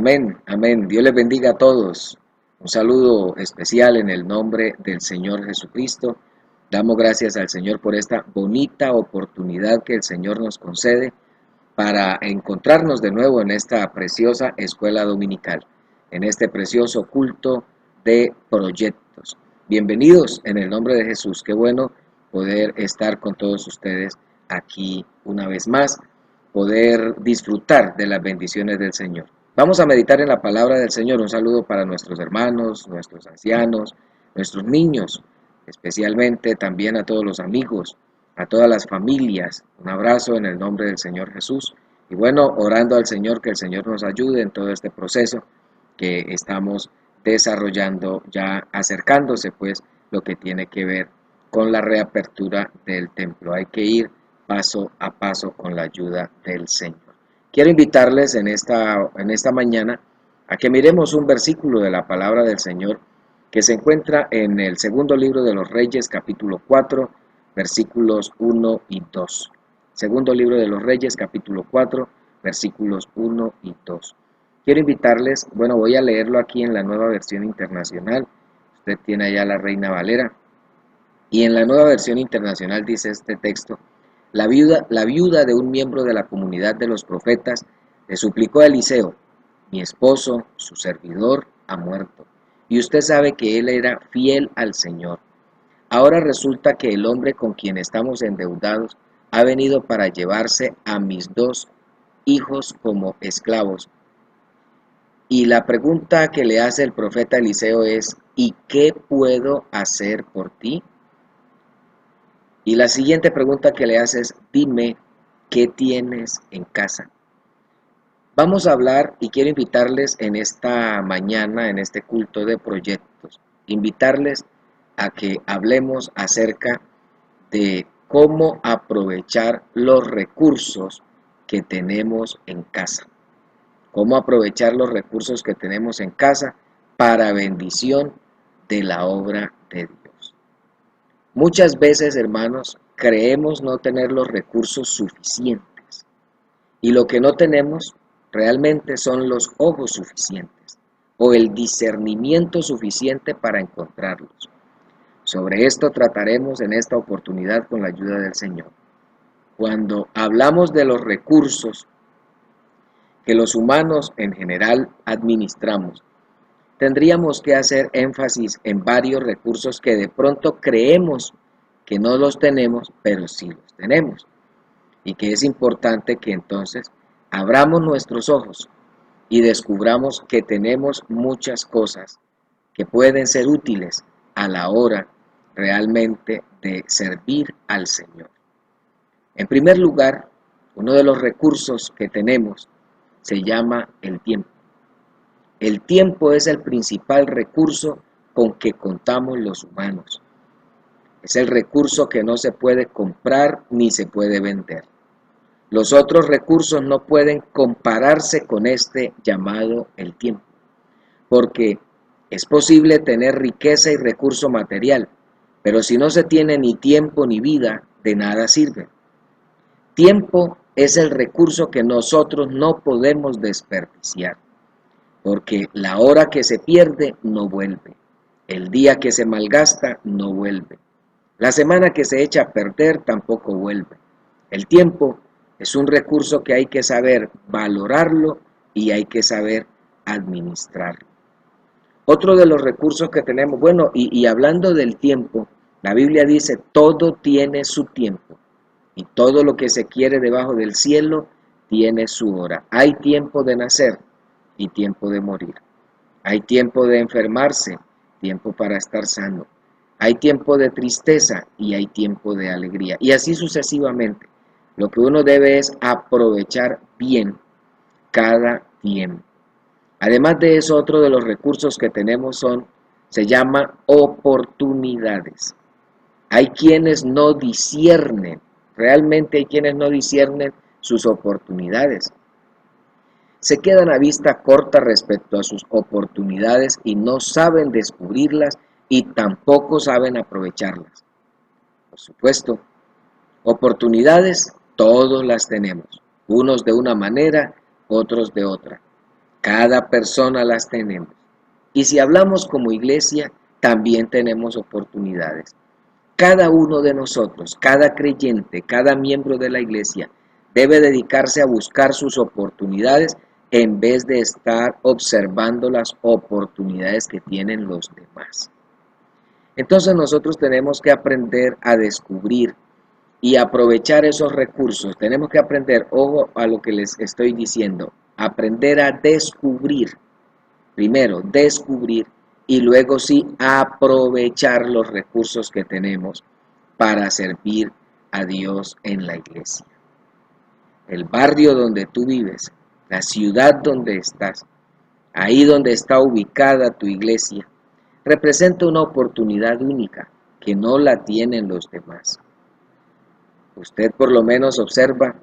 Amén, amén. Dios les bendiga a todos. Un saludo especial en el nombre del Señor Jesucristo. Damos gracias al Señor por esta bonita oportunidad que el Señor nos concede para encontrarnos de nuevo en esta preciosa escuela dominical, en este precioso culto de proyectos. Bienvenidos en el nombre de Jesús. Qué bueno poder estar con todos ustedes aquí una vez más, poder disfrutar de las bendiciones del Señor. Vamos a meditar en la palabra del Señor. Un saludo para nuestros hermanos, nuestros ancianos, nuestros niños, especialmente también a todos los amigos, a todas las familias. Un abrazo en el nombre del Señor Jesús. Y bueno, orando al Señor, que el Señor nos ayude en todo este proceso que estamos desarrollando, ya acercándose pues lo que tiene que ver con la reapertura del templo. Hay que ir paso a paso con la ayuda del Señor. Quiero invitarles en esta mañana a que miremos un versículo de la palabra del Señor que se encuentra en el segundo libro de los Reyes, capítulo 4, versículos 1 y 2. Segundo libro de los Reyes, capítulo 4, versículos 1 y 2. Quiero invitarles, bueno, voy a leerlo aquí en la Nueva Versión Internacional. Usted tiene allá la Reina Valera. Y en la Nueva Versión Internacional dice este texto: la viuda de un miembro de la comunidad de los profetas le suplicó a Eliseo: mi esposo, su servidor, ha muerto, y usted sabe que él era fiel al Señor. Ahora resulta que el hombre con quien estamos endeudados ha venido para llevarse a mis 2 hijos como esclavos. Y la pregunta que le hace el profeta Eliseo es: ¿y qué puedo hacer por ti? Y la siguiente pregunta que le hace es: dime, ¿qué tienes en casa? Vamos a hablar, y quiero invitarles en esta mañana, en este culto de proyectos, invitarles a que hablemos acerca de cómo aprovechar los recursos que tenemos en casa. Cómo aprovechar los recursos que tenemos en casa para bendición de la obra de Dios. Muchas veces, hermanos, creemos no tener los recursos suficientes, y lo que no tenemos realmente son los ojos suficientes o el discernimiento suficiente para encontrarlos. Sobre esto trataremos en esta oportunidad con la ayuda del Señor. Cuando hablamos de los recursos que los humanos en general administramos, tendríamos que hacer énfasis en varios recursos que de pronto creemos que no los tenemos, pero sí los tenemos. Y que es importante que entonces abramos nuestros ojos y descubramos que tenemos muchas cosas que pueden ser útiles a la hora realmente de servir al Señor. En primer lugar, uno de los recursos que tenemos se llama el tiempo. El tiempo es el principal recurso con que contamos los humanos. Es el recurso que no se puede comprar ni se puede vender. Los otros recursos no pueden compararse con este llamado el tiempo, porque es posible tener riqueza y recurso material, pero si no se tiene ni tiempo ni vida, de nada sirve. Tiempo es el recurso que nosotros no podemos desperdiciar, porque la hora que se pierde no vuelve, el día que se malgasta no vuelve, la semana que se echa a perder tampoco vuelve. El tiempo es un recurso que hay que saber valorarlo y hay que saber administrarlo. Otro de los recursos que tenemos, bueno, y hablando del tiempo, la Biblia dice: todo tiene su tiempo, y todo lo que se quiere debajo del cielo tiene su hora. Hay tiempo de nacer y tiempo de morir. Hay tiempo de enfermarse, tiempo para estar sano. Hay tiempo de tristeza y hay tiempo de alegría. Y así sucesivamente. Lo que uno debe es aprovechar bien cada tiempo. Además de eso, otro de los recursos que tenemos se llama oportunidades. Hay quienes no disciernen, realmente hay quienes no disciernen sus oportunidades. Se quedan a vista corta respecto a sus oportunidades y no saben descubrirlas y tampoco saben aprovecharlas. Por supuesto, oportunidades todos las tenemos, unos de una manera, otros de otra. Cada persona las tenemos. Y si hablamos como iglesia, también tenemos oportunidades. Cada uno de nosotros, cada creyente, cada miembro de la iglesia, debe dedicarse a buscar sus oportunidades en vez de estar observando las oportunidades que tienen los demás. Entonces nosotros tenemos que aprender a descubrir y aprovechar esos recursos. Tenemos que aprender, ojo a lo que les estoy diciendo, aprender a descubrir. Primero, descubrir y luego sí aprovechar los recursos que tenemos para servir a Dios en la iglesia. El barrio donde tú vives, la ciudad donde estás, ahí donde está ubicada tu iglesia, representa una oportunidad única que no la tienen los demás. Usted por lo menos observa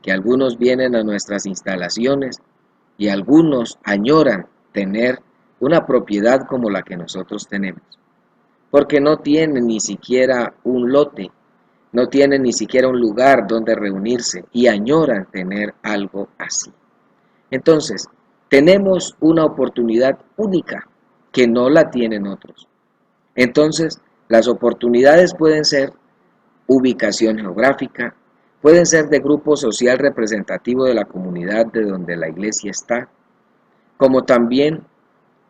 que algunos vienen a nuestras instalaciones y algunos añoran tener una propiedad como la que nosotros tenemos, porque no tienen ni siquiera un lote, no tienen ni siquiera un lugar donde reunirse y añoran tener algo así. Entonces, tenemos una oportunidad única que no la tienen otros. Entonces, las oportunidades pueden ser ubicación geográfica, pueden ser de grupo social representativo de la comunidad de donde la iglesia está, como también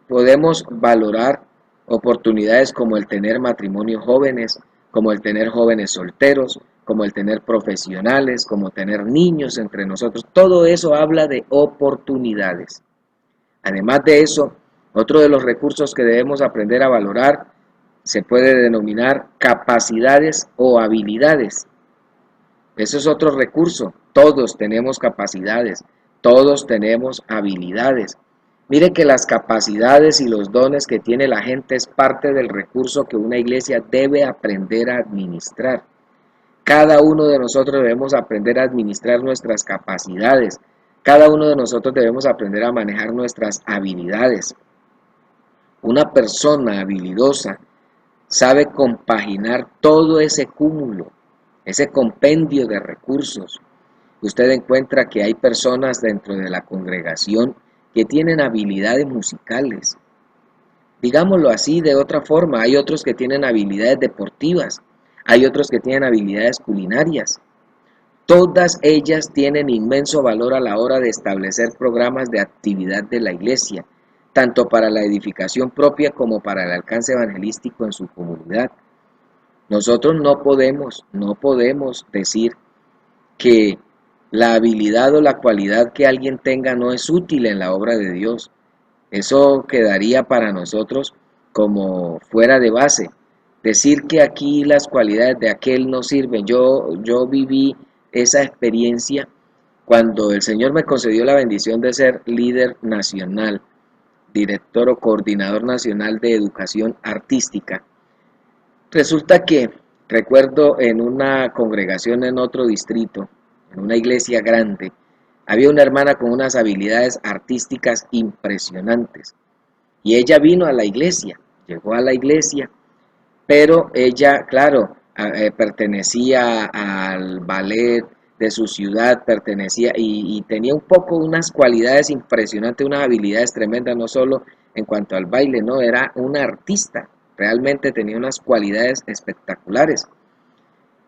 podemos valorar oportunidades como el tener matrimonios jóvenes, como el tener jóvenes solteros, como el tener profesionales, como tener niños entre nosotros. Todo eso habla de oportunidades. Además de eso, otro de los recursos que debemos aprender a valorar se puede denominar capacidades o habilidades. Eso es otro recurso. Todos tenemos capacidades, todos tenemos habilidades. Mire que las capacidades y los dones que tiene la gente es parte del recurso que una iglesia debe aprender a administrar. Cada uno de nosotros debemos aprender a administrar nuestras capacidades. Cada uno de nosotros debemos aprender a manejar nuestras habilidades. Una persona habilidosa sabe compaginar todo ese cúmulo, ese compendio de recursos. Usted encuentra que hay personas dentro de la congregación que tienen habilidades musicales. Digámoslo así, de otra forma, hay otros que tienen habilidades deportivas, hay otros que tienen habilidades culinarias. Todas ellas tienen inmenso valor a la hora de establecer programas de actividad de la iglesia, tanto para la edificación propia como para el alcance evangelístico en su comunidad. Nosotros no podemos decir que la habilidad o la cualidad que alguien tenga no es útil en la obra de Dios. Eso quedaría para nosotros como fuera de base. Decir que aquí las cualidades de aquel no sirven. Yo viví esa experiencia cuando el Señor me concedió la bendición de ser líder nacional, director o coordinador nacional de educación artística. Resulta que recuerdo en una congregación en otro distrito, en una iglesia grande, había una hermana con unas habilidades artísticas impresionantes. Y ella vino a la iglesia, llegó a la iglesia, pero ella, claro, pertenecía al ballet de su ciudad, pertenecía y tenía un poco unas cualidades impresionantes, unas habilidades tremendas, no solo en cuanto al baile, no, era una artista, realmente tenía unas cualidades espectaculares.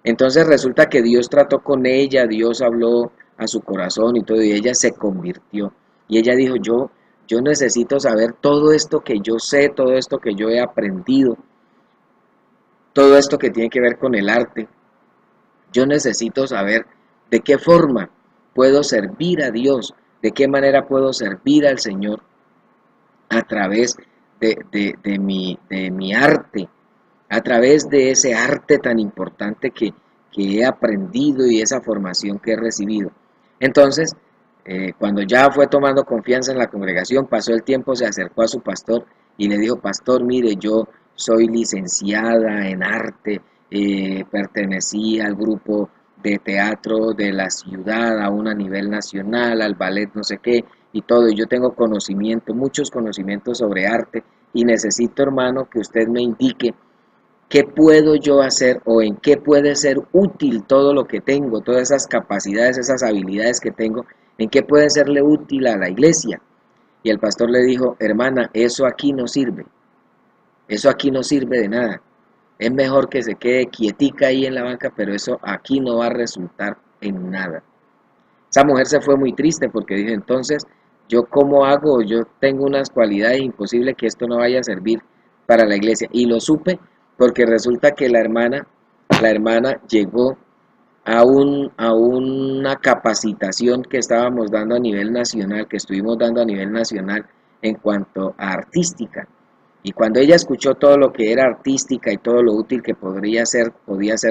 Entonces resulta que Dios trató con ella, Dios habló a su corazón y todo, y ella se convirtió. Y ella dijo, yo necesito saber todo esto que yo sé, todo esto que yo he aprendido, todo esto que tiene que ver con el arte. Yo necesito saber de qué forma puedo servir a Dios, de qué manera puedo servir al Señor a través de mi arte, a través de ese arte tan importante que he aprendido y esa formación que he recibido. Entonces, cuando ya fue tomando confianza en la congregación, pasó el tiempo, se acercó a su pastor y le dijo, pastor, mire, yo soy licenciada en arte, pertenecí al grupo de teatro de la ciudad, aún a nivel nacional, al ballet no sé qué, y todo, y yo tengo conocimiento, muchos conocimientos sobre arte, y necesito, hermano, que usted me indique qué puedo yo hacer o en qué puede ser útil todo lo que tengo, todas esas capacidades, esas habilidades que tengo, en qué puede serle útil a la iglesia. Y el pastor le dijo, hermana, eso aquí no sirve, eso aquí no sirve de nada. Es mejor que se quede quietica ahí en la banca, pero eso aquí no va a resultar en nada. Esa mujer se fue muy triste porque dijo, entonces, ¿yo cómo hago? Yo tengo unas cualidades imposibles que esto no vaya a servir para la iglesia. Y lo supe porque resulta que la hermana llegó a una capacitación que estábamos dando a nivel nacional, que estuvimos dando a nivel nacional en cuanto a artística. Y cuando ella escuchó todo lo que era artística y todo lo útil que podía ser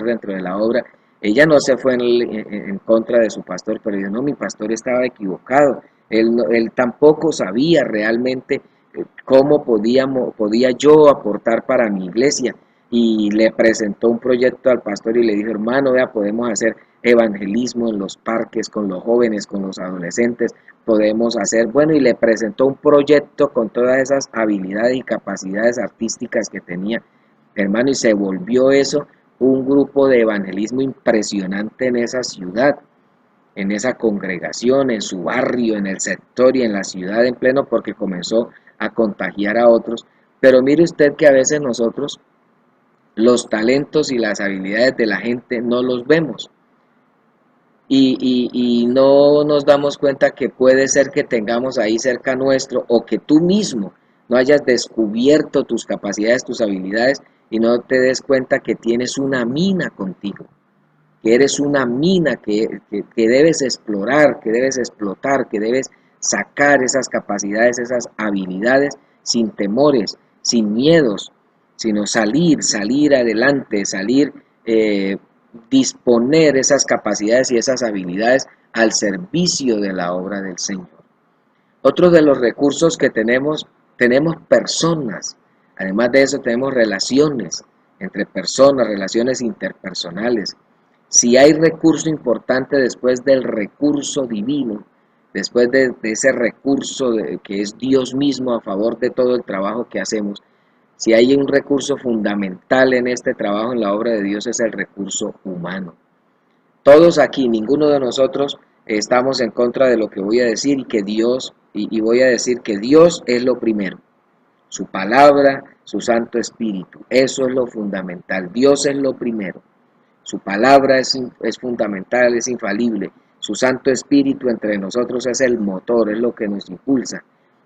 dentro de la obra, ella no se fue en contra de su pastor, pero dijo, no, mi pastor estaba equivocado. Él tampoco sabía realmente cómo podía yo aportar para mi iglesia. Y le presentó un proyecto al pastor y le dijo, hermano, vea, podemos hacer evangelismo en los parques, con los jóvenes, con los adolescentes, podemos hacer, bueno, y le presentó un proyecto con todas esas habilidades y capacidades artísticas que tenía, hermano, y se volvió eso un grupo de evangelismo impresionante en esa ciudad, en esa congregación, en su barrio, en el sector y en la ciudad en pleno, porque comenzó a contagiar a otros. Pero mire usted que a veces nosotros los talentos y las habilidades de la gente no los vemos. Y no nos damos cuenta que puede ser que tengamos ahí cerca nuestro o que tú mismo no hayas descubierto tus capacidades, tus habilidades y no te des cuenta que tienes una mina contigo, que eres una mina que debes explorar, que debes explotar, que debes sacar esas capacidades, esas habilidades sin temores, sin miedos, sino salir adelante, eh, disponer esas capacidades y esas habilidades al servicio de la obra del Señor. Otro de los recursos que tenemos personas. Además de eso tenemos relaciones entre personas, relaciones interpersonales. Si hay recurso importante después del recurso divino, después de ese recurso que es Dios mismo a favor de todo el trabajo que hacemos, si hay un recurso fundamental en este trabajo, en la obra de Dios, es el recurso humano. Todos aquí, ninguno de nosotros estamos en contra de lo que voy a decir y voy a decir que Dios es lo primero. Su palabra, su Santo Espíritu, eso es lo fundamental. Dios es lo primero. Su palabra es fundamental, es infalible. Su Santo Espíritu entre nosotros es el motor, es lo que nos impulsa.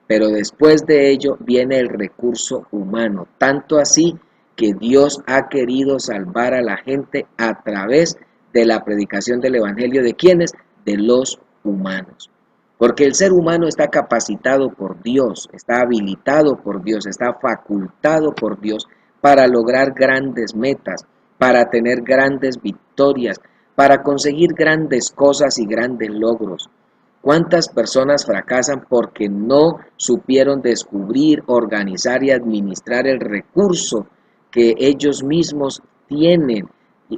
Pero después de ello viene el recurso humano, tanto así que Dios ha querido salvar a la gente a través de la predicación del Evangelio. ¿De quiénes? De los humanos. Porque el ser humano está capacitado por Dios, está habilitado por Dios, está facultado por Dios para lograr grandes metas, para tener grandes victorias, para conseguir grandes cosas y grandes logros. ¿Cuántas personas fracasan porque no supieron descubrir, organizar y administrar el recurso que ellos mismos tienen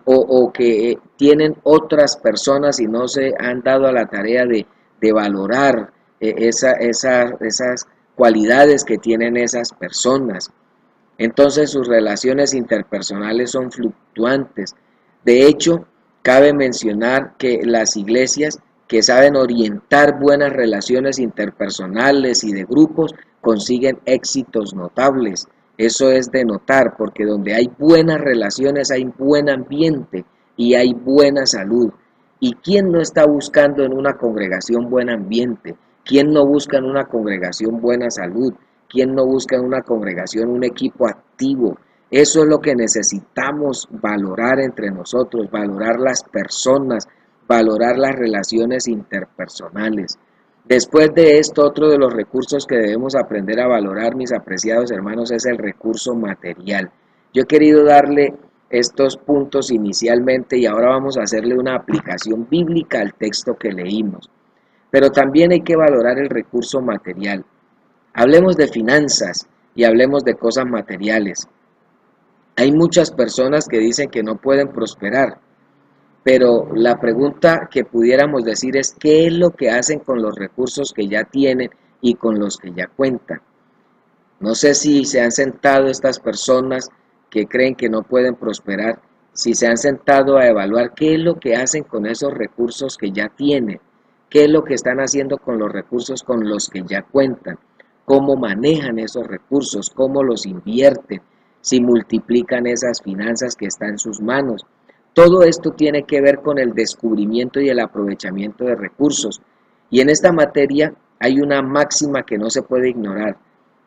o que tienen otras personas y no se han dado a la tarea de valorar esas cualidades que tienen esas personas? Entonces sus relaciones interpersonales son fluctuantes. De hecho, cabe mencionar que las iglesias que saben orientar buenas relaciones interpersonales y de grupos consiguen éxitos notables. Eso es de notar, porque donde hay buenas relaciones hay buen ambiente y hay buena salud. ¿Y quién no está buscando en una congregación buen ambiente? ¿Quién no busca en una congregación buena salud? ¿Quién no busca en una congregación un equipo activo? Eso es lo que necesitamos valorar entre nosotros, valorar las personas, valorar las relaciones interpersonales. Después de esto, otro de los recursos que debemos aprender a valorar, mis apreciados hermanos, es el recurso material. Yo he querido darle estos puntos inicialmente y ahora vamos a hacerle una aplicación bíblica al texto que leímos. Pero también hay que valorar el recurso material. Hablemos de finanzas y hablemos de cosas materiales. Hay muchas personas que dicen que no pueden prosperar, pero la pregunta que pudiéramos decir es ¿qué es lo que hacen con los recursos que ya tienen y con los que ya cuentan? No sé si se han sentado estas personas que creen que no pueden prosperar, si se han sentado a evaluar qué es lo que hacen con esos recursos que ya tienen, qué es lo que están haciendo con los recursos con los que ya cuentan. cómo manejan esos recursos, cómo los invierten, si multiplican esas finanzas que están en sus manos. Todo esto tiene que ver con el descubrimiento y el aprovechamiento de recursos. Y en esta materia hay una máxima que no se puede ignorar.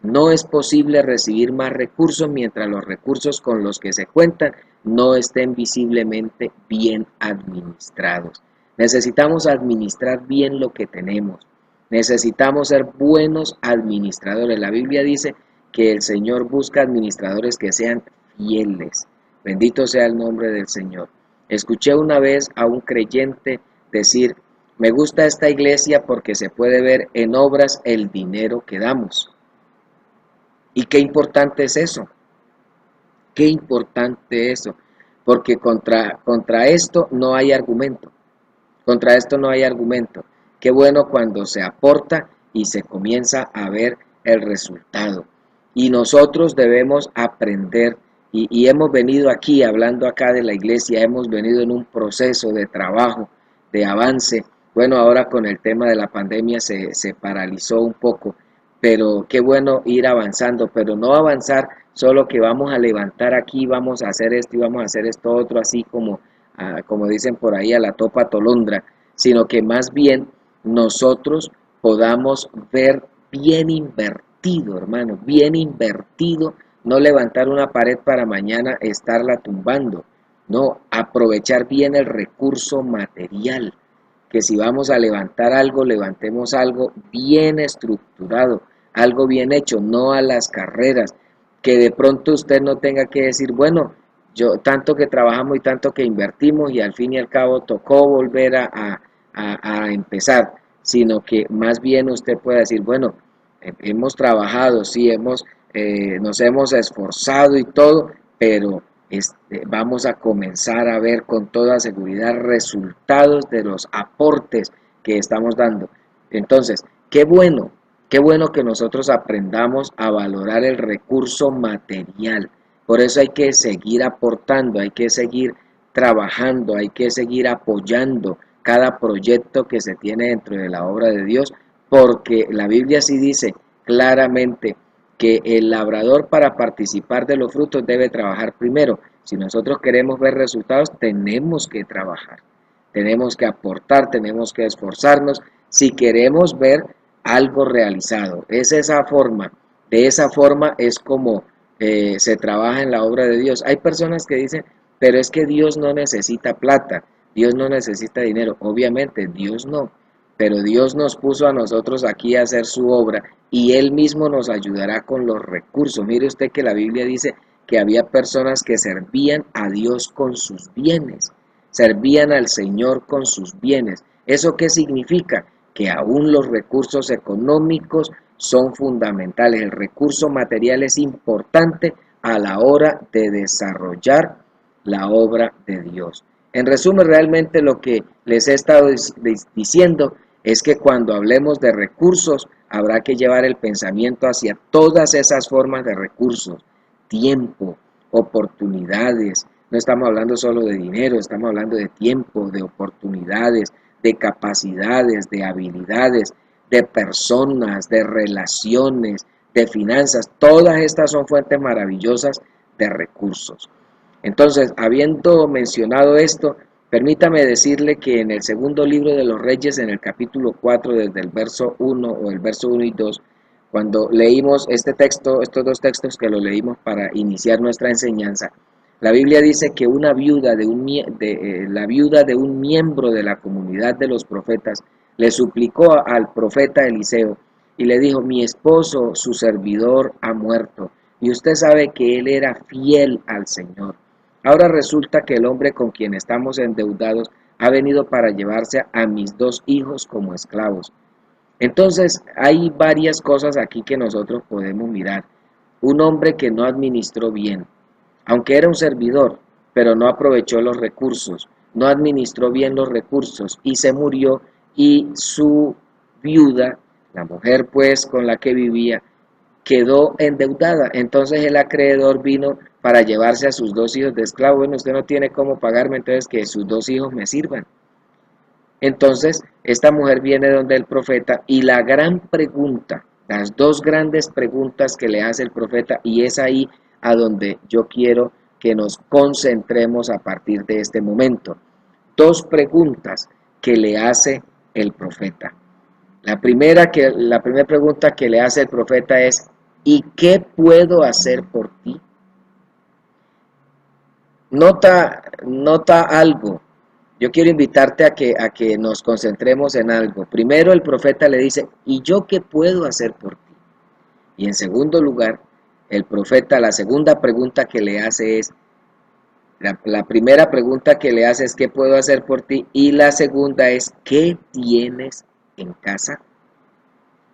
No es posible recibir más recursos mientras los recursos con los que se cuentan no estén visiblemente bien administrados. Necesitamos administrar bien lo que tenemos. Necesitamos ser buenos administradores. La Biblia dice que el Señor busca administradores que sean fieles. Bendito sea el nombre del Señor. Escuché una vez a un creyente decir: me gusta esta iglesia porque se puede ver en obras el dinero que damos. Y qué importante es eso, qué importante eso, porque contra esto no hay argumento, contra esto no hay argumento. Qué bueno cuando se aporta y se comienza a ver el resultado. Y nosotros debemos aprender, y hemos venido aquí, hablando acá de la iglesia, hemos venido en un proceso de trabajo, de avance. Bueno, ahora con el tema de la pandemia se paralizó un poco, pero qué bueno ir avanzando, pero no avanzar solo que vamos a levantar aquí, vamos a hacer esto y vamos a hacer esto otro, así como dicen por ahí, a la topa tolondra, sino que más bien nosotros podamos ver bien invertido, hermano, bien invertido, no levantar una pared para mañana estarla tumbando, no, aprovechar bien el recurso material, que si vamos a levantar algo, levantemos algo bien estructurado, algo bien hecho, no a las carreras, que de pronto usted no tenga que decir, bueno, yo tanto que trabajamos y tanto que invertimos y al fin y al cabo tocó volver a empezar, sino que más bien usted puede decir, bueno, hemos trabajado, sí, nos hemos esforzado y todo, pero vamos a comenzar a ver con toda seguridad resultados de los aportes que estamos dando. Entonces, qué bueno que nosotros aprendamos a valorar el recurso material. Por eso hay que seguir aportando, hay que seguir trabajando, hay que seguir apoyando cada proyecto que se tiene dentro de la obra de Dios, porque la Biblia sí dice claramente que el labrador, para participar de los frutos, debe trabajar primero. Si nosotros queremos ver resultados, tenemos que trabajar, tenemos que aportar, tenemos que esforzarnos si queremos ver algo realizado. Es esa forma, de esa forma es como se trabaja en la obra de Dios. Hay personas que dicen, pero es que Dios no necesita plata, Dios no necesita dinero. Obviamente Dios no, pero Dios nos puso a nosotros aquí a hacer su obra y Él mismo nos ayudará con los recursos. Mire usted que la Biblia dice que había personas que servían a Dios con sus bienes, servían al Señor con sus bienes. ¿Eso qué significa? Que aún los recursos económicos son fundamentales. El recurso material es importante a la hora de desarrollar la obra de Dios. En resumen, realmente lo que les he estado diciendo es que cuando hablemos de recursos, habrá que llevar el pensamiento hacia todas esas formas de recursos: tiempo, oportunidades. No estamos hablando solo de dinero, estamos hablando de tiempo, de oportunidades, de capacidades, de habilidades, de personas, de relaciones, de finanzas. Todas estas son fuentes maravillosas de recursos. Entonces, habiendo mencionado esto, permítame decirle que en el segundo libro de los Reyes, en el capítulo 4, desde el verso 1 o el verso 1 y 2, cuando leímos este texto, estos dos textos que lo leímos para iniciar nuestra enseñanza, la Biblia dice que la viuda de un miembro de la comunidad de los profetas le suplicó al profeta Eliseo y le dijo: mi esposo, su servidor, ha muerto, y usted sabe que él era fiel al Señor. Ahora resulta que el hombre con quien estamos endeudados ha venido para llevarse a mis 2 hijos como esclavos. Entonces hay varias cosas aquí que nosotros podemos mirar. Un hombre que no administró bien, aunque era un servidor, pero no aprovechó los recursos, no administró bien los recursos y se murió, y su viuda, la mujer pues con la que vivía, quedó endeudada. Entonces el acreedor vino para llevarse a sus 2 hijos de esclavo. Bueno, usted no tiene cómo pagarme, entonces que sus 2 hijos me sirvan. Entonces esta mujer viene donde el profeta y la gran pregunta Las dos grandes preguntas que le hace el profeta, y es ahí a donde yo quiero que nos concentremos a partir de este momento. Dos preguntas que le hace el profeta. La primera pregunta que le hace el profeta es: ¿y qué puedo hacer por ti? Nota algo. Yo quiero invitarte a que nos concentremos en algo. Primero el profeta le dice: ¿y yo qué puedo hacer por ti? Y en segundo lugar, el profeta, la segunda pregunta que le hace es, la primera pregunta que le hace es: ¿qué puedo hacer por ti? Y la segunda es: ¿qué tienes en casa?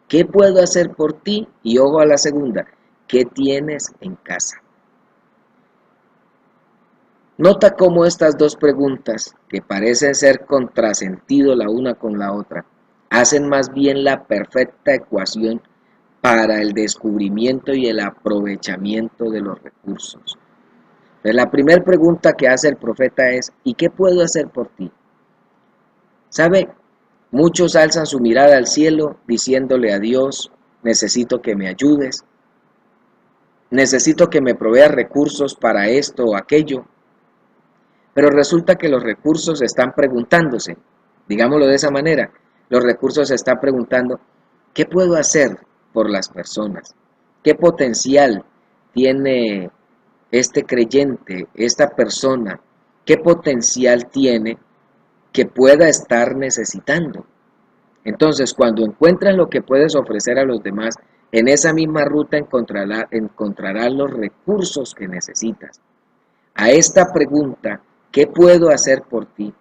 ¿Qué puedo hacer por ti? Y ojo a la segunda: ¿qué tienes en casa? Nota cómo estas dos preguntas, que parecen ser contrasentido la una con la otra, hacen más bien la perfecta ecuación para el descubrimiento y el aprovechamiento de los recursos. Pues la primera pregunta que hace el profeta es: ¿y qué puedo hacer por ti? ¿Sabe? Muchos alzan su mirada al cielo diciéndole a Dios: necesito que me ayudes, necesito que me proveas recursos para esto o aquello. Pero resulta que los recursos están preguntándose, digámoslo de esa manera, los recursos están preguntando: ¿qué puedo hacer por las personas? ¿Qué potencial tiene este creyente, esta persona? ¿Qué potencial tiene que pueda estar necesitando? Entonces, cuando encuentras lo que puedes ofrecer a los demás, en esa misma ruta encontrarás los recursos que necesitas. A esta pregunta: ¿qué puedo hacer por ti?,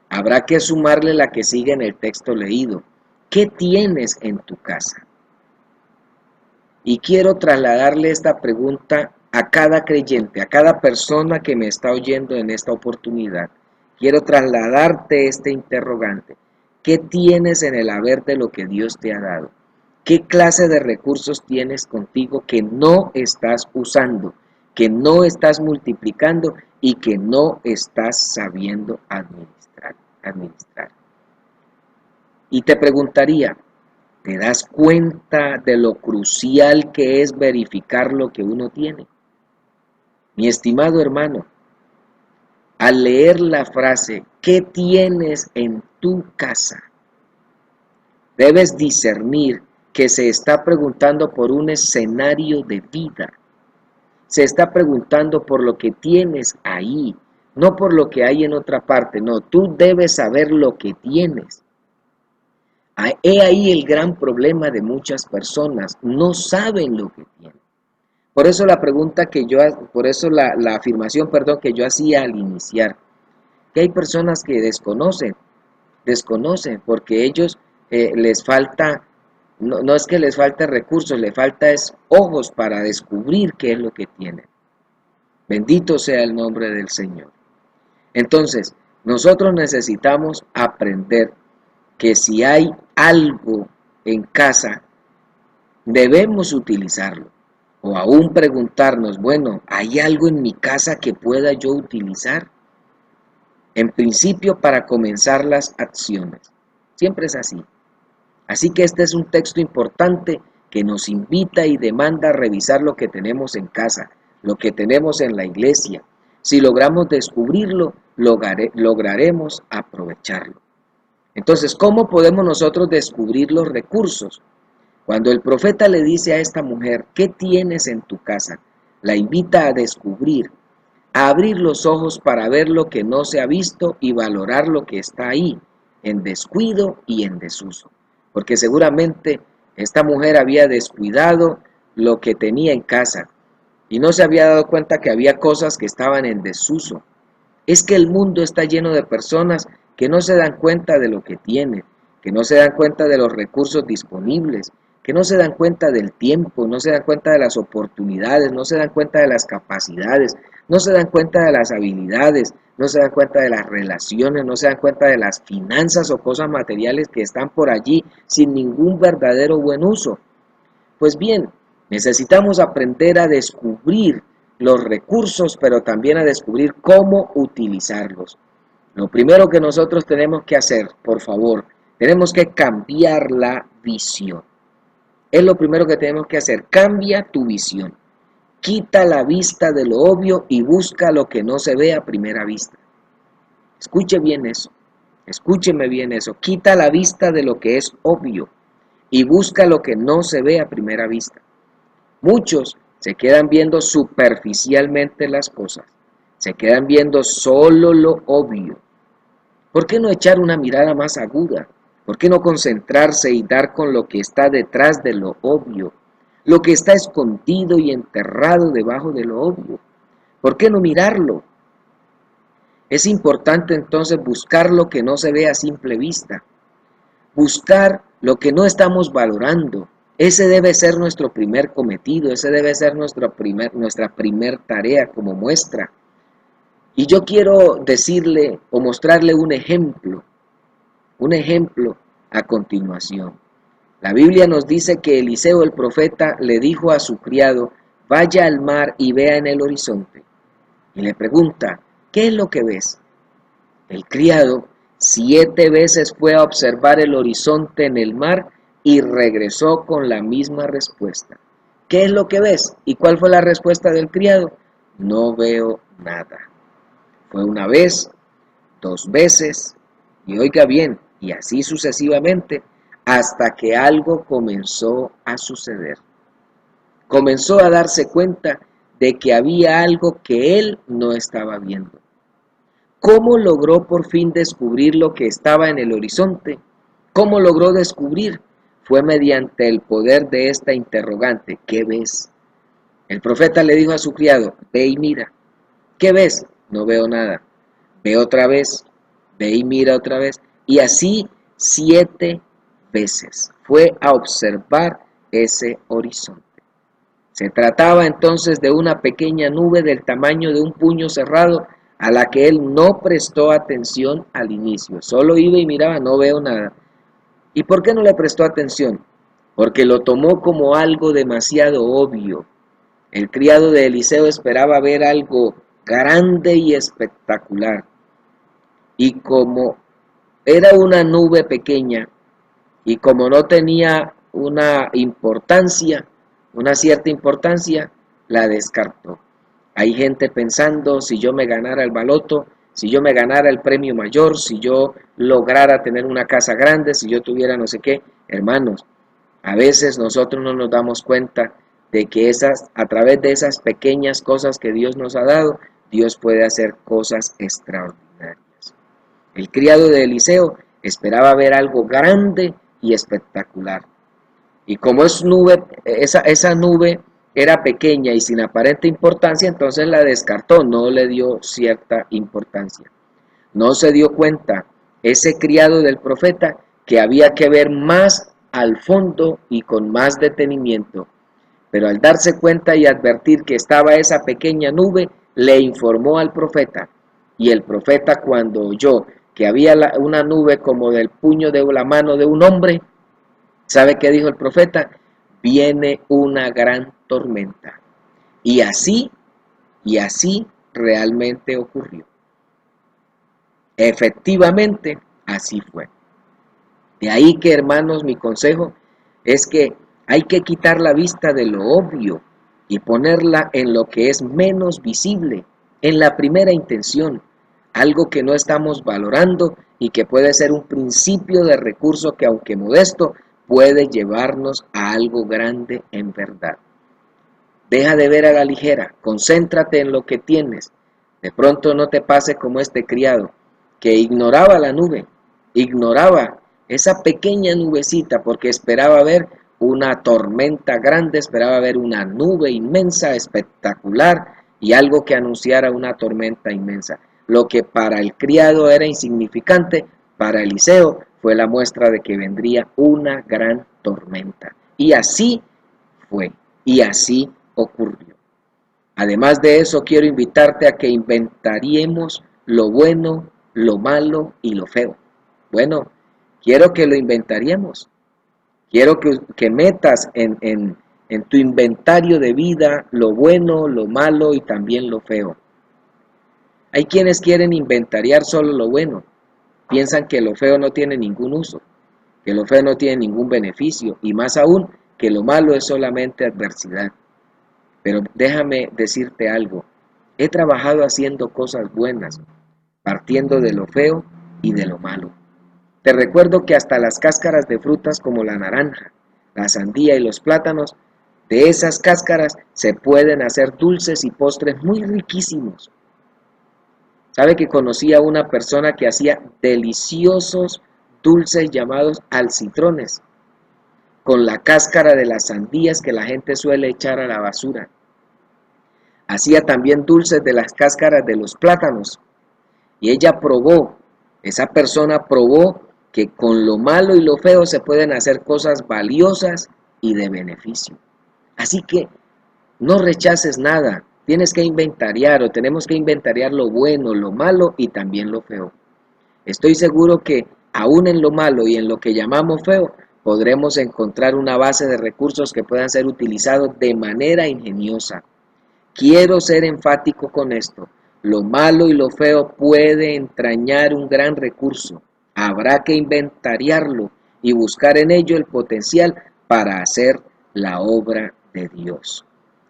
habrá que sumarle la que sigue en el texto leído: ¿qué tienes en tu casa? Y quiero trasladarle esta pregunta a cada creyente, a cada persona que me está oyendo en esta oportunidad. Quiero trasladarte este interrogante: ¿qué tienes en el haber de lo que Dios te ha dado? ¿Qué clase de recursos tienes contigo que no estás usando, que no estás multiplicando y que no estás sabiendo administrar? Y te preguntaría: ¿te das cuenta de lo crucial que es verificar lo que uno tiene? Mi estimado hermano, al leer la frase ¿qué tienes en tu casa?, debes discernir que se está preguntando por un escenario de vida. Se está preguntando por lo que tienes ahí, no por lo que hay en otra parte. No, tú debes saber lo que tienes. He ahí el gran problema de muchas personas: no saben lo que tienen. Por eso la afirmación, que yo hacía al iniciar, que hay personas que desconocen porque ellos les falta, no es que les falte recursos, les falta es ojos para descubrir qué es lo que tienen. Bendito sea el nombre del Señor. Entonces, nosotros necesitamos aprender que si hay algo en casa, debemos utilizarlo. O aún preguntarnos: bueno, ¿hay algo en mi casa que pueda yo utilizar? En principio, para comenzar las acciones. Siempre es así. Así que este es un texto importante que nos invita y demanda a revisar lo que tenemos en casa, lo que tenemos en la iglesia. Si logramos descubrirlo, lograremos aprovecharlo. Entonces, ¿cómo podemos nosotros descubrir los recursos? Cuando el profeta le dice a esta mujer: ¿qué tienes en tu casa?, la invita a descubrir, a abrir los ojos para ver lo que no se ha visto y valorar lo que está ahí, en descuido y en desuso. Porque seguramente esta mujer había descuidado lo que tenía en casa y no se había dado cuenta que había cosas que estaban en desuso. Es que el mundo está lleno de personas que no se dan cuenta de lo que tienen, que no se dan cuenta de los recursos disponibles, que no se dan cuenta del tiempo, no se dan cuenta de las oportunidades, no se dan cuenta de las capacidades, no se dan cuenta de las habilidades, no se dan cuenta de las relaciones, no se dan cuenta de las finanzas o cosas materiales que están por allí sin ningún verdadero buen uso. Pues bien, necesitamos aprender a descubrir los recursos, pero también a descubrir cómo utilizarlos. Lo primero que nosotros tenemos que hacer, por favor, tenemos que cambiar la visión. es lo primero que tenemos que hacer. Cambia tu visión. Quita la vista de lo obvio y busca lo que no se ve a primera vista. Escuche bien eso. Escúcheme bien eso. Quita la vista de lo que es obvio y busca lo que no se ve a primera vista. Muchos se quedan viendo superficialmente las cosas. Se quedan viendo solo lo obvio. ¿Por qué no echar una mirada más aguda? ¿Por qué no concentrarse y dar con lo que está detrás de lo obvio? Lo que está escondido y enterrado debajo de lo obvio. ¿Por qué no mirarlo? Es importante entonces buscar lo que no se ve a simple vista. Buscar lo que no estamos valorando. Ese debe ser nuestro primer cometido, ese debe ser nuestra primer tarea como muestra. Y yo quiero decirle o mostrarle un ejemplo a continuación. La Biblia nos dice que Eliseo el profeta le dijo a su criado, vaya al mar y vea en el horizonte. Y le pregunta, ¿qué es lo que ves? El criado 7 veces fue a observar el horizonte en el mar y regresó con la misma respuesta. ¿Qué es lo que ves? ¿Y cuál fue la respuesta del criado? No veo nada. Fue una vez, 2 veces, y oiga bien, y así sucesivamente, hasta que algo comenzó a suceder. Comenzó a darse cuenta de que había algo que él no estaba viendo. ¿Cómo logró por fin descubrir lo que estaba en el horizonte? ¿Cómo logró descubrir? Fue mediante el poder de esta interrogante. ¿Qué ves? El profeta le dijo a su criado, ve y mira. ¿Qué ves? No veo nada. Ve otra vez. Ve y mira otra vez. Y así 7 veces fue a observar ese horizonte. Se trataba entonces de una pequeña nube del tamaño de un puño cerrado a la que él no prestó atención al inicio. Solo iba y miraba, no veo nada. ¿Y por qué no le prestó atención? Porque lo tomó como algo demasiado obvio. El criado de Eliseo esperaba ver algo grande y espectacular. Y como era una nube pequeña, y como no tenía una cierta importancia, la descartó. Hay gente pensando, si yo me ganara el baloto, si yo me ganara el premio mayor, si yo lograra tener una casa grande, si yo tuviera no sé qué. Hermanos, a veces nosotros no nos damos cuenta de que a través de esas pequeñas cosas que Dios nos ha dado, Dios puede hacer cosas extraordinarias. El criado de Eliseo esperaba ver algo grande y espectacular. Y como esa nube era pequeña y sin aparente importancia, entonces la descartó, no le dio cierta importancia. No se dio cuenta ese criado del profeta que había que ver más al fondo y con más detenimiento. Pero al darse cuenta y advertir que estaba esa pequeña nube, le informó al profeta. Y el profeta, cuando oyó que había una nube como del puño de la mano de un hombre, ¿sabe qué dijo el profeta? Viene una gran tormenta. Y así realmente ocurrió. Efectivamente, así fue. De ahí que, hermanos, mi consejo es que hay que quitar la vista de lo obvio y ponerla en lo que es menos visible, en la primera intención, algo que no estamos valorando y que puede ser un principio de recurso que, aunque modesto, puede llevarnos a algo grande en verdad. Deja de ver a la ligera, concéntrate en lo que tienes. De pronto no te pase como este criado, que ignoraba la nube, ignoraba esa pequeña nubecita porque esperaba ver una tormenta grande, esperaba ver una nube inmensa, espectacular y algo que anunciara una tormenta inmensa. Lo que para el criado era insignificante, para Eliseo fue la muestra de que vendría una gran tormenta. Y así fue, y así ocurrió. Además de eso, quiero invitarte a que inventariemos lo bueno, lo malo y lo feo. Bueno, quiero que lo inventariemos. Quiero que metas en tu inventario de vida lo bueno, lo malo y también lo feo. Hay quienes quieren inventariar solo lo bueno. Piensan que lo feo no tiene ningún uso, que lo feo no tiene ningún beneficio y más aún que lo malo es solamente adversidad. Pero déjame decirte algo, he trabajado haciendo cosas buenas, partiendo de lo feo y de lo malo. Te recuerdo que hasta las cáscaras de frutas como la naranja, la sandía y los plátanos, de esas cáscaras se pueden hacer dulces y postres muy riquísimos. ¿Sabe que conocí a una persona que hacía deliciosos dulces llamados alcitrones, con la cáscara de las sandías que la gente suele echar a la basura? Hacía también dulces de las cáscaras de los plátanos. Y esa persona probó que con lo malo y lo feo se pueden hacer cosas valiosas y de beneficio. Así que no rechaces nada, tienes que inventariar o tenemos que inventariar lo bueno, lo malo y también lo feo. Estoy seguro que aún en lo malo y en lo que llamamos feo, podremos encontrar una base de recursos que puedan ser utilizados de manera ingeniosa. Quiero ser enfático con esto. Lo malo y lo feo puede entrañar un gran recurso. Habrá que inventariarlo y buscar en ello el potencial para hacer la obra de Dios.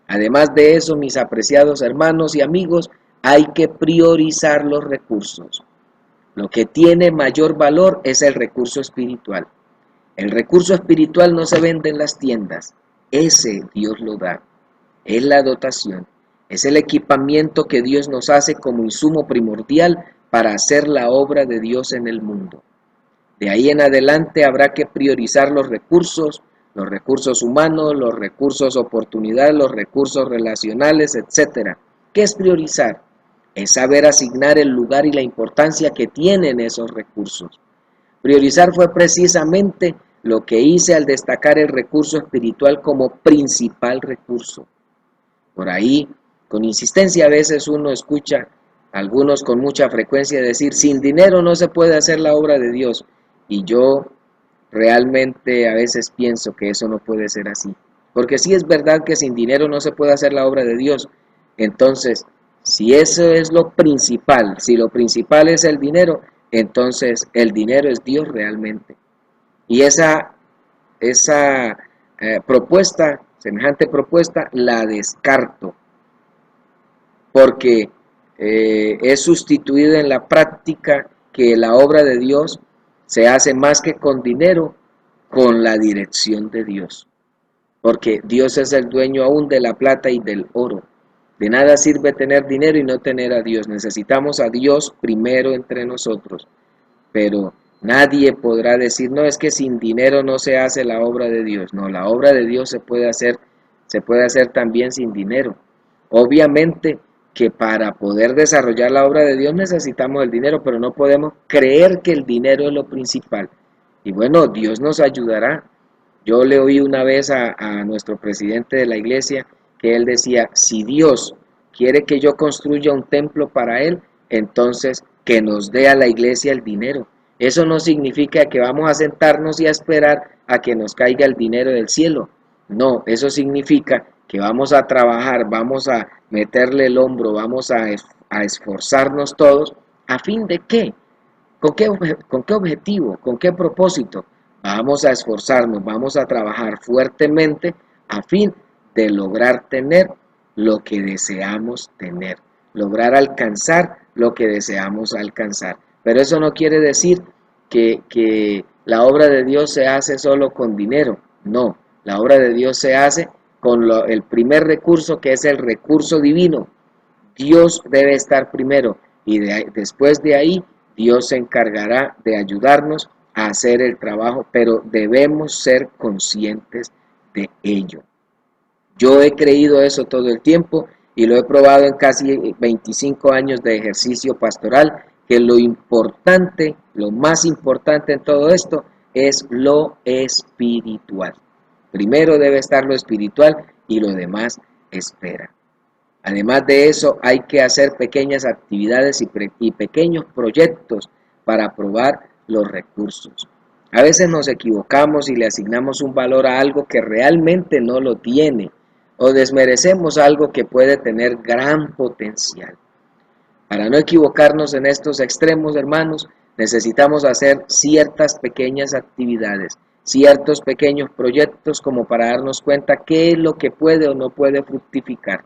Además de eso, mis apreciados hermanos y amigos, hay que priorizar los recursos. Lo que tiene mayor valor es el recurso espiritual. El recurso espiritual no se vende en las tiendas. Ese Dios lo da. Es la dotación. Es el equipamiento que Dios nos hace como insumo primordial para hacer la obra de Dios en el mundo. De ahí en adelante habrá que priorizar los recursos humanos, los recursos oportunidades, los recursos relacionales, etc. ¿Qué es priorizar? Es saber asignar el lugar y la importancia que tienen esos recursos. Priorizar fue precisamente lo que hice al destacar el recurso espiritual como principal recurso. Por ahí, con insistencia a veces uno escucha a algunos con mucha frecuencia decir, sin dinero no se puede hacer la obra de Dios. Y yo realmente a veces pienso que eso no puede ser así. Porque sí es verdad que sin dinero no se puede hacer la obra de Dios. Entonces, si eso es lo principal, si lo principal es el dinero, entonces el dinero es Dios realmente. Y esa semejante propuesta, la descarto, porque es sustituida en la práctica que la obra de Dios se hace más que con dinero, con la dirección de Dios. Porque Dios es el dueño aún de la plata y del oro. De nada sirve tener dinero y no tener a Dios. Necesitamos a Dios primero entre nosotros. Pero nadie podrá decir, no, es que sin dinero no se hace la obra de Dios. No, la obra de Dios se puede hacer también sin dinero. Obviamente que para poder desarrollar la obra de Dios necesitamos el dinero, pero no podemos creer que el dinero es lo principal. Y bueno, Dios nos ayudará. Yo le oí una vez a nuestro presidente de la iglesia que él decía, si Dios quiere que yo construya un templo para él, entonces que nos dé a la iglesia el dinero. Eso no significa que vamos a sentarnos y a esperar a que nos caiga el dinero del cielo. No, eso significa que vamos a trabajar, vamos a meterle el hombro, vamos a esforzarnos todos. ¿A fin de qué? ¿Con qué objetivo? ¿Con qué propósito? Vamos a esforzarnos, vamos a trabajar fuertemente a fin de lograr tener lo que deseamos tener, lograr alcanzar lo que deseamos alcanzar. Pero eso no quiere decir que la obra de Dios se hace solo con dinero. No, la obra de Dios se hace con el primer recurso, que es el recurso divino. Dios debe estar primero y después de ahí Dios se encargará de ayudarnos a hacer el trabajo, pero debemos ser conscientes de ello. Yo he creído eso todo el tiempo y lo he probado en casi 25 años de ejercicio pastoral, que lo importante, lo más importante en todo esto es lo espiritual. Primero debe estar lo espiritual y lo demás espera. Además de eso, hay que hacer pequeñas actividades y pequeños proyectos para probar los recursos. A veces nos equivocamos y le asignamos un valor a algo que realmente no lo tiene, o desmerecemos algo que puede tener gran potencial. Para no equivocarnos en estos extremos, hermanos, necesitamos hacer ciertas pequeñas actividades ciertos pequeños proyectos como para darnos cuenta qué es lo que puede o no puede fructificar.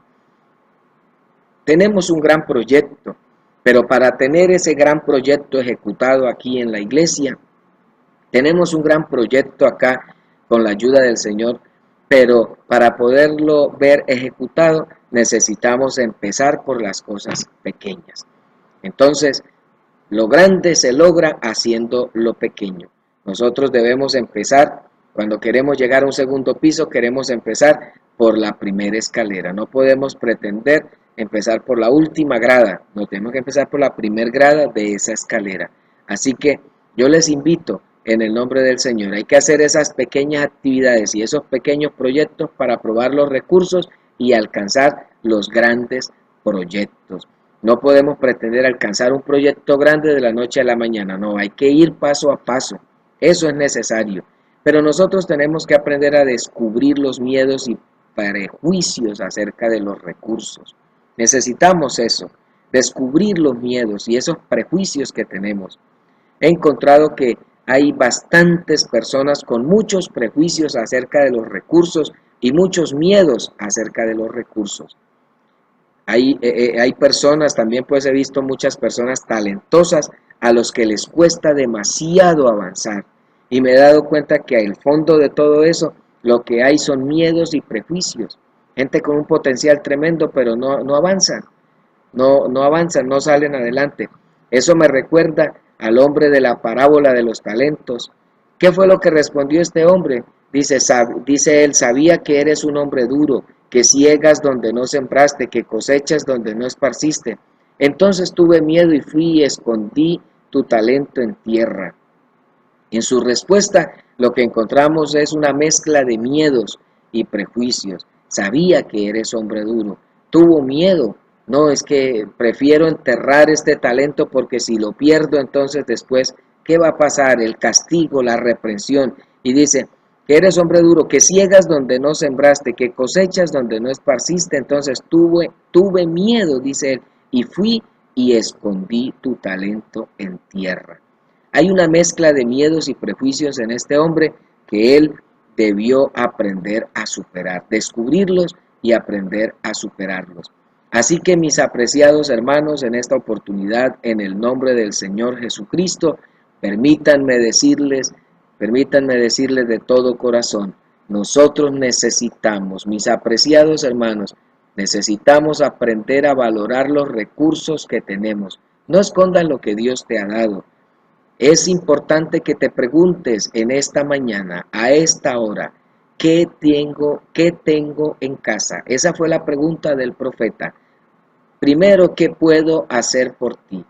Tenemos un gran proyecto, pero para tener ese gran proyecto ejecutado aquí en la iglesia, tenemos un gran proyecto acá con la ayuda del Señor, pero para poderlo ver ejecutado necesitamos empezar por las cosas pequeñas. Entonces, lo grande se logra haciendo lo pequeño. Nosotros debemos empezar, cuando queremos llegar a un segundo piso, queremos empezar por la primera escalera. No podemos pretender empezar por la última grada, no tenemos que empezar por la primera grada de esa escalera. Así que yo les invito en el nombre del Señor, hay que hacer esas pequeñas actividades y esos pequeños proyectos para probar los recursos y alcanzar los grandes proyectos. No podemos pretender alcanzar un proyecto grande de la noche a la mañana, no, hay que ir paso a paso, eso es necesario. Pero nosotros tenemos que aprender a descubrir los miedos y prejuicios acerca de los recursos. Necesitamos eso, descubrir los miedos y esos prejuicios que tenemos. He encontrado que hay bastantes personas con muchos prejuicios acerca de los recursos y muchos miedos acerca de los recursos. Hay personas, también pues he visto muchas personas talentosas a los que les cuesta demasiado avanzar. Y me he dado cuenta que al fondo de todo eso lo que hay son miedos y prejuicios. Gente con un potencial tremendo pero no avanzan, no avanzan, no salen adelante. Eso me recuerda al hombre de la parábola de los talentos. ¿Qué fue lo que respondió este hombre? Dice él, sabía que eres un hombre duro, que ciegas donde no sembraste, que cosechas donde no esparciste. Entonces tuve miedo y fui y escondí tu talento en tierra. En su respuesta, lo que encontramos es una mezcla de miedos y prejuicios. Sabía que eres hombre duro, tuvo miedo. No, es que prefiero enterrar este talento porque si lo pierdo, entonces después, ¿qué va a pasar? El castigo, la reprensión. Y dice, que eres hombre duro, que ciegas donde no sembraste, que cosechas donde no esparciste. Entonces tuve miedo, dice él, y fui y escondí tu talento en tierra. Hay una mezcla de miedos y prejuicios en este hombre que él debió aprender a superar, descubrirlos y aprender a superarlos. Así que mis apreciados hermanos, en esta oportunidad, en el nombre del Señor Jesucristo, permítanme decirles de todo corazón, nosotros necesitamos, mis apreciados hermanos, necesitamos aprender a valorar los recursos que tenemos. No escondan lo que Dios te ha dado. Es importante que te preguntes en esta mañana, a esta hora, ¿qué tengo en casa? Esa fue la pregunta del profeta. Primero, ¿qué puedo hacer por ti?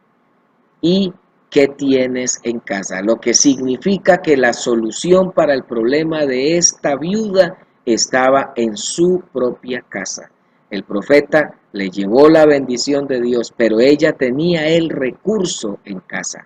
¿Y qué tienes en casa? Lo que significa que la solución para el problema de esta viuda estaba en su propia casa. El profeta le llevó la bendición de Dios, pero ella tenía el recurso en casa.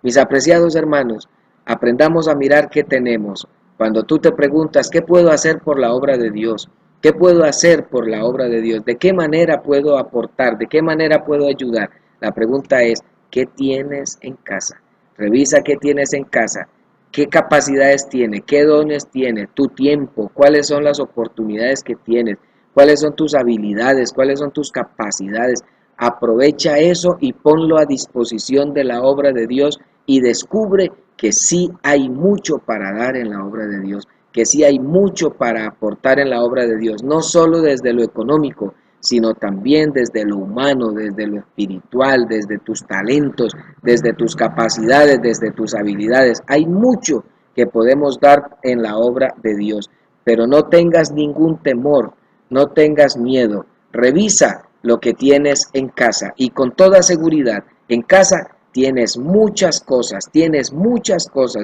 Mis apreciados hermanos, aprendamos a mirar qué tenemos. Cuando tú te preguntas, ¿qué puedo hacer por la obra de Dios? ¿Qué puedo hacer por la obra de Dios? ¿De qué manera puedo aportar? ¿De qué manera puedo ayudar? La pregunta es, ¿qué tienes en casa? Revisa qué tienes en casa, qué capacidades tienes, qué dones tienes, tu tiempo, cuáles son las oportunidades que tienes, cuáles son tus habilidades, cuáles son tus capacidades. Aprovecha eso y ponlo a disposición de la obra de Dios y descubre que sí hay mucho para dar en la obra de Dios, que sí hay mucho para aportar en la obra de Dios, no solo desde lo económico, sino también desde lo humano, desde lo espiritual, desde tus talentos, desde tus capacidades, desde tus habilidades. Hay mucho que podemos dar en la obra de Dios, pero no tengas ningún temor, no tengas miedo. Revisa lo que tienes en casa y con toda seguridad, en casa tienes muchas cosas,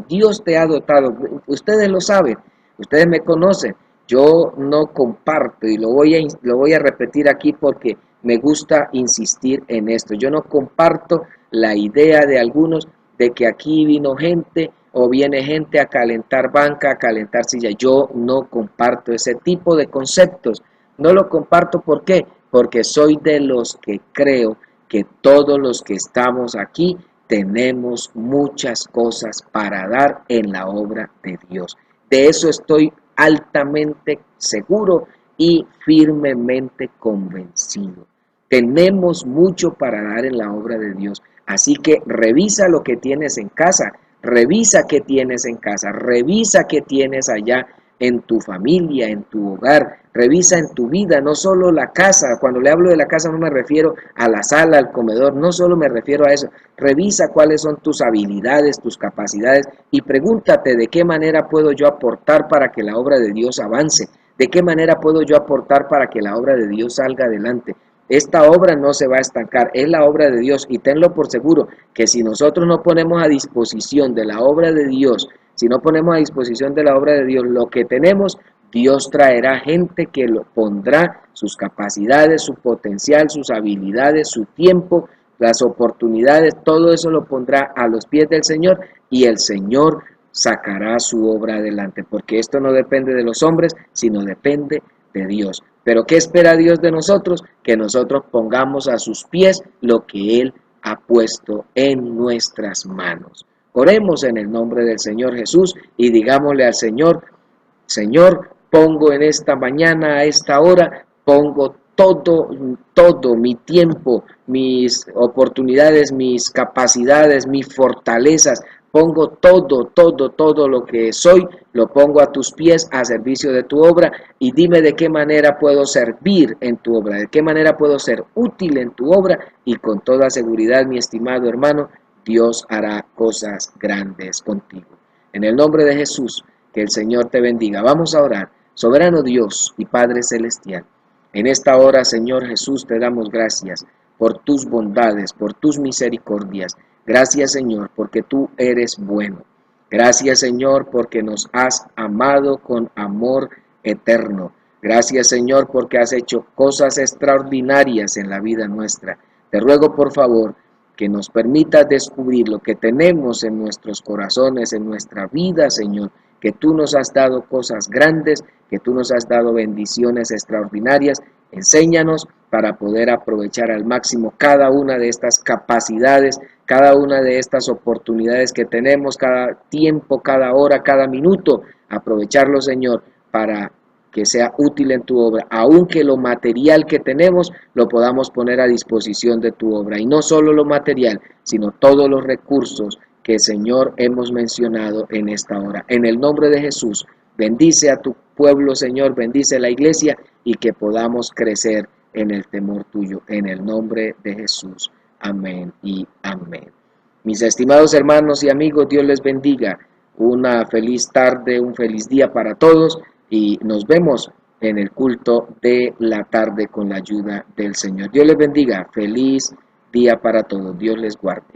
Dios te ha dotado, ustedes lo saben, ustedes me conocen, yo no comparto y lo voy a repetir aquí porque me gusta insistir en esto, yo no comparto la idea de algunos de que aquí vino gente o viene gente a calentar banca, a calentar silla, yo no comparto ese tipo de conceptos, no lo comparto, ¿por qué? Porque soy de los que creo que todos los que estamos aquí tenemos muchas cosas para dar en la obra de Dios. De eso estoy altamente seguro y firmemente convencido. Tenemos mucho para dar en la obra de Dios. Así que revisa lo que tienes en casa, revisa qué tienes en casa, revisa qué tienes allá en tu familia, en tu hogar, revisa en tu vida, no solo la casa. Cuando le hablo de la casa no me refiero a la sala, al comedor, no solo me refiero a eso. Revisa cuáles son tus habilidades, tus capacidades y pregúntate de qué manera puedo yo aportar para que la obra de Dios avance, de qué manera puedo yo aportar para que la obra de Dios salga adelante. Esta obra no se va a estancar, es la obra de Dios y tenlo por seguro que si nosotros no ponemos a disposición de la obra de Dios, si no ponemos a disposición de la obra de Dios lo que tenemos, Dios traerá gente que lo pondrá sus capacidades, su potencial, sus habilidades, su tiempo, las oportunidades, todo eso lo pondrá a los pies del Señor y el Señor sacará su obra adelante, porque esto no depende de los hombres, sino depende de Dios. Pero ¿qué espera Dios de nosotros? Que nosotros pongamos a sus pies lo que Él ha puesto en nuestras manos. Oremos en el nombre del Señor Jesús y digámosle al Señor: Señor, pongo en esta mañana, a esta hora, pongo todo mi tiempo, mis oportunidades, mis capacidades, mis fortalezas, pongo todo lo que soy, lo pongo a tus pies a servicio de tu obra y dime de qué manera puedo servir en tu obra, de qué manera puedo ser útil en tu obra y con toda seguridad, mi estimado hermano, Dios hará cosas grandes contigo. En el nombre de Jesús, que el Señor te bendiga. Vamos a orar. Soberano Dios y Padre Celestial, en esta hora, Señor Jesús, te damos gracias por tus bondades, por tus misericordias. Gracias, Señor, porque tú eres bueno. Gracias, Señor, porque nos has amado con amor eterno. Gracias, Señor, porque has hecho cosas extraordinarias en la vida nuestra. Te ruego, por favor, que nos permitas descubrir lo que tenemos en nuestros corazones, en nuestra vida, Señor, que tú nos has dado cosas grandes, que tú nos has dado bendiciones extraordinarias. Enséñanos para poder aprovechar al máximo cada una de estas capacidades, cada una de estas oportunidades que tenemos, cada tiempo, cada hora, cada minuto, aprovecharlo, Señor, para que sea útil en tu obra, aunque lo material que tenemos lo podamos poner a disposición de tu obra. Y no solo lo material, sino todos los recursos que, Señor, hemos mencionado en esta hora. En el nombre de Jesús, bendice a tu pueblo, Señor, bendice a la iglesia y que podamos crecer en el temor tuyo. En el nombre de Jesús. Amén y amén. Mis estimados hermanos y amigos, Dios les bendiga. Una feliz tarde, un feliz día para todos y nos vemos en el culto de la tarde con la ayuda del Señor. Dios les bendiga. Feliz día para todos. Dios les guarde.